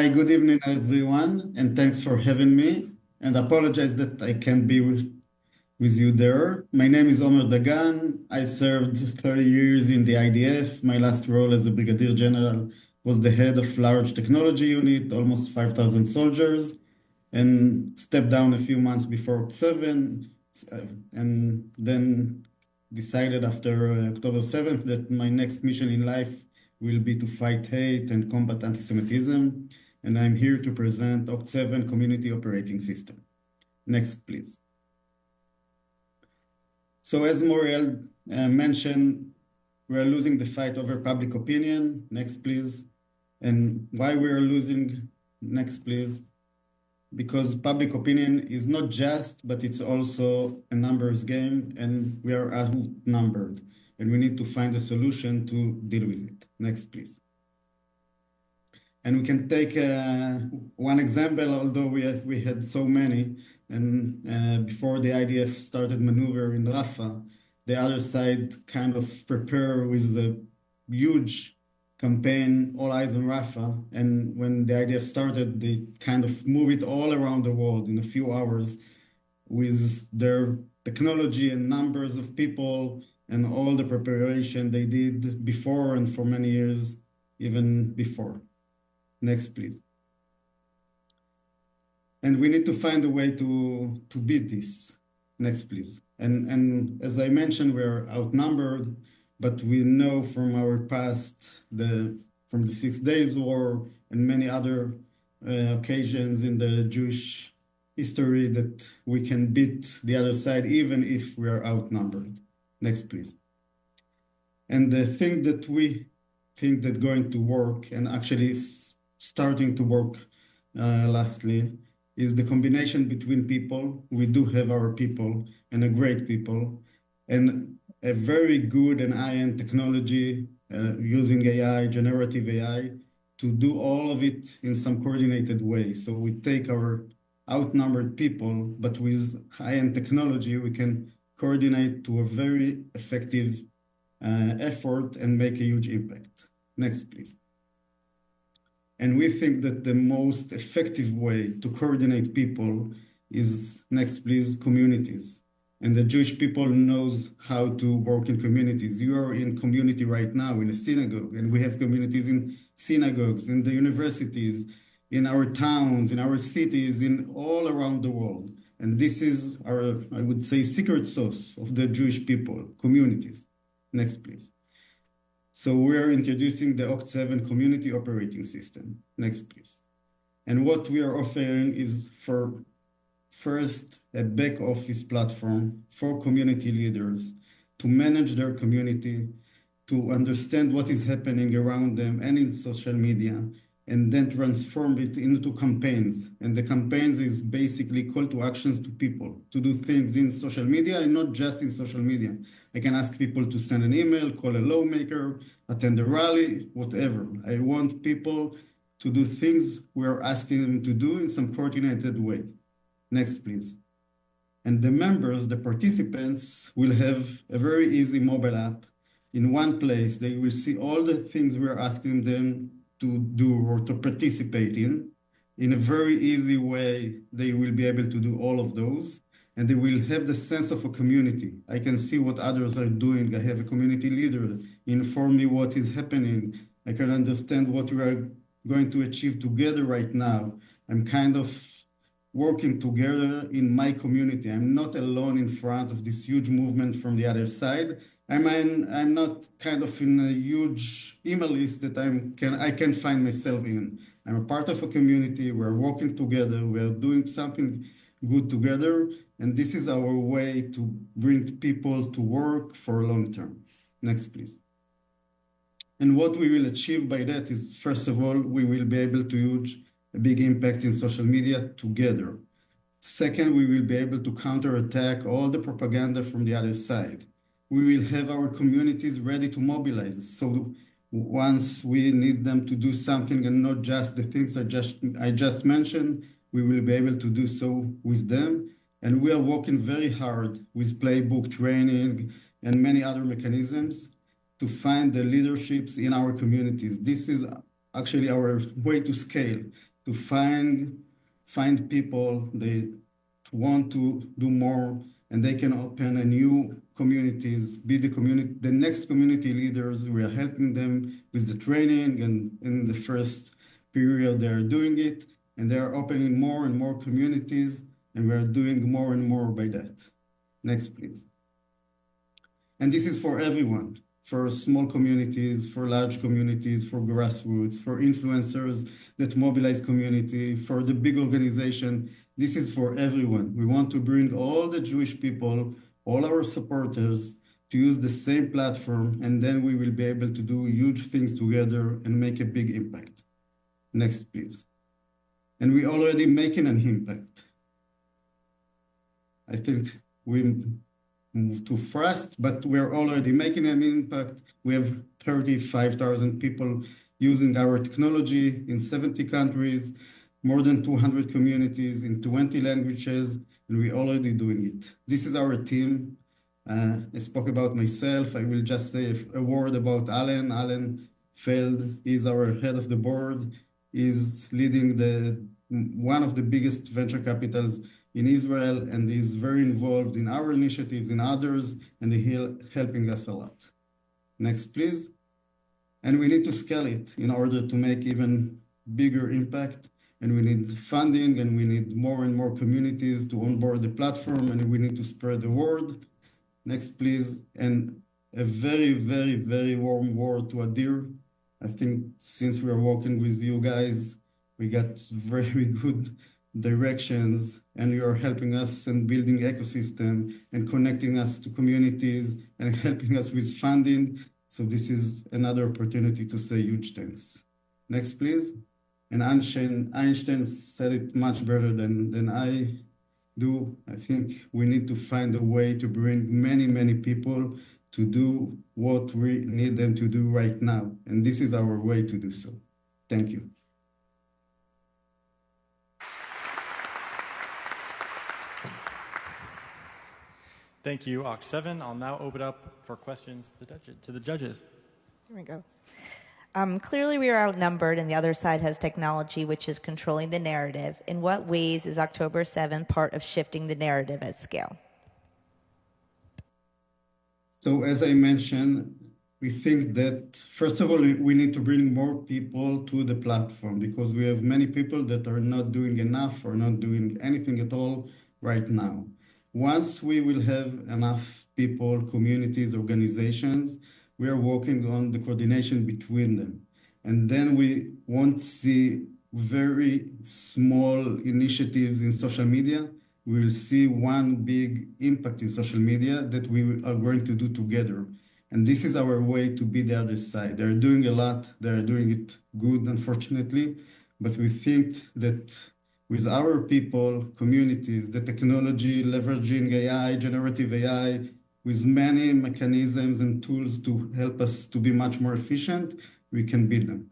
Hi, good evening, everyone, and thanks for having me. And apologize that I can't be with you there. My name is Omer Dagan. I served 30 years in the IDF. My last role as a brigadier general was the head of large technology unit, almost 5,000 soldiers, and stepped down a few months before OCT7, and then decided after October 7th that my next mission in life will be to fight hate and combat anti-Semitism. And I'm here to present OCT7 Community Operating System. Next, please. So as Muriel mentioned, we're losing the fight over public opinion. Next, please. And why we're losing? Next, please. Because public opinion is not just, but it's also a numbers game, and we are outnumbered, and we need to find a solution to deal with it. Next, please. And we can take one example, although we had so many. And before the IDF started maneuver in Rafah, the other side kind of prepared with a huge campaign, All Eyes on Rafah. And when the IDF started, they kind of moved it all around the world in a few hours with their technology and numbers of people and all the preparation they did before and for many years, even before. Next, please. And we need to find a way to beat this. Next, please. And as I mentioned, we're outnumbered, but we know from our past, from the 6 Days War and many other occasions in the Jewish history that we can beat the other side even if we are outnumbered. Next, please. And the thing that we think that going to work and actually is starting to work lastly is the combination between people. We do have our people and a great people and a very good and high-end technology using AI, generative AI, to do all of it in some coordinated way. So we take our outnumbered people, but with high-end technology, we can coordinate to a very effective effort and make a huge impact. Next, please. And we think that the most effective way to coordinate people is, next please, communities. And the Jewish people knows how to work in communities. You are in community right now in a synagogue, and we have communities in synagogues, in the universities, in our towns, in our cities, in all around the world. And this is our, I would say, secret sauce of the Jewish people, communities. Next, please. So we are introducing the OCT7 Community Operating System. Next, please. And what we are offering is for first, a back office platform for community leaders to manage their community, to understand what is happening around them and in social media, and then transform it into campaigns. And the campaigns is basically call to actions to people to do things in social media and not just in social media. I can ask people to send an email, call a lawmaker, attend a rally, whatever. I want people to do things we're asking them to do in some coordinated way. Next, please. And the members, the participants, will have a very easy mobile app. In one place, they will see all the things we're asking them to do or to participate in a very easy way. They will be able to do all of those, and they will have the sense of a community. I can see what others are doing. I have a community leader inform me what is happening. I can understand what we are going to achieve together right now. I'm kind of working together in my community. I'm not alone in front of this huge movement from the other side. I'm not kind of in a huge email list that I can find myself in. I'm a part of a community. We're working together. We're doing something good together. And this is our way to bring people to work for long term. Next, please. And what we will achieve by that is, first of all, we will be able to use a big impact in social media together. Second, we will be able to counterattack all the propaganda from the other side. We will have our communities ready to mobilize. So once we need them to do something and not just the things I just mentioned, we will be able to do so with them. And we are working very hard with playbook training and many other mechanisms to find the leaderships in our communities. This is actually our way to scale. to find people they want to do more, and they can open a new communities, be the next community leaders. We are helping them with the training, and in the first period they are doing it, and they are opening more and more communities, and we are doing more and more by that. Next, please. And this is for everyone, for small communities, for large communities, for grassroots, for influencers that mobilize community, for the big organization. This is for everyone. We want to bring all the Jewish people, all our supporters, to use the same platform, and then we will be able to do huge things together and make a big impact. Next, please. And we're already making an impact. I think we move too fast, but we're already making an impact. We have 35,000 people using our technology in 70 countries, more than 200 communities in 20 languages, and we're already doing it. This is our team. I spoke about myself. I will just say a word about Alan. Alan Feld is our head of the board. He's leading one of the biggest venture capitals in Israel, and is very involved in our initiatives, in others, and he's helping us a lot. Next, please. And we need to scale it in order to make even bigger impact. And we need funding, and we need more and more communities to onboard the platform, and we need to spread the word. Next, please. And a very, very, very warm word to Adir. I think since we are working with you guys, we got very good directions, and you are helping us and building ecosystem and connecting us to communities and helping us with funding. So this is another opportunity to say huge thanks. Next, please. And Einstein said it much better than I do. I think we need to find a way to bring many, many people to do what we need them to do right now. And this is our way to do so. Thank you. Thank you, OCT7. I'll now open up for questions to the judges. Here we go. Clearly, we are outnumbered, and the other side has technology which is controlling the narrative. In what ways is October 7th part of shifting the narrative at scale? So as I mentioned, we think that, first of all, we need to bring more people to the platform, because we have many people that are not doing enough or not doing anything at all right now. Once we will have enough people, communities, organizations, we are working on the coordination between them. And then we won't see very small initiatives in social media. We will see one big impact in social media that we are going to do together. And this is our way to be the other side. They're doing a lot. They're doing it good, unfortunately. But we think that with our people, communities, the technology, leveraging AI, generative AI, with many mechanisms and tools to help us to be much more efficient, we can beat them.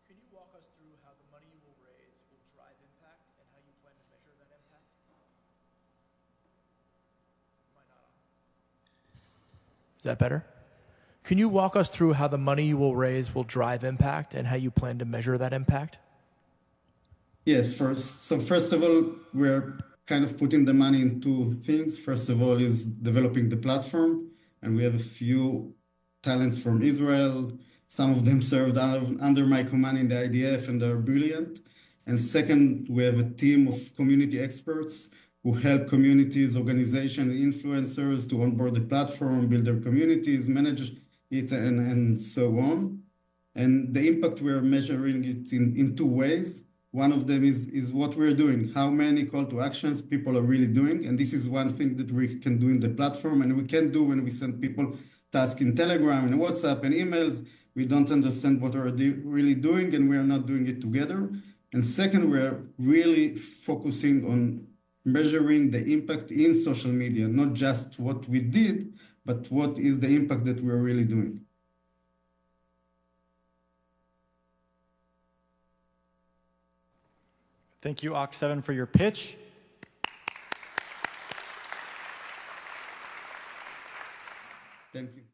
Can you walk us through how the money you will raise will drive impact and how you plan to measure that impact? Am I not on? Is that better? Can you walk us through how the money you will raise will drive impact and how you plan to measure that impact? Yes, first of all, we're kind of putting the money in two things. First of all is developing the platform, and we have a few talents from Israel. Some of them served under my command in the IDF, and they're brilliant. And second, we have a team of community experts who help communities, organizations, influencers to onboard the platform, build their communities, manage it, and so on. And the impact we're measuring it in two ways. One of them is what we're doing, how many call to actions people are really doing. And this is one thing that we can do in the platform, and we can do when we send people tasks in Telegram and WhatsApp and emails. We don't understand what we're really doing, and we are not doing it together. And second, we're really focusing on measuring the impact in social media, not just what we did, but what is the impact that we're really doing. Thank you, OCT7, for your pitch. Thank you.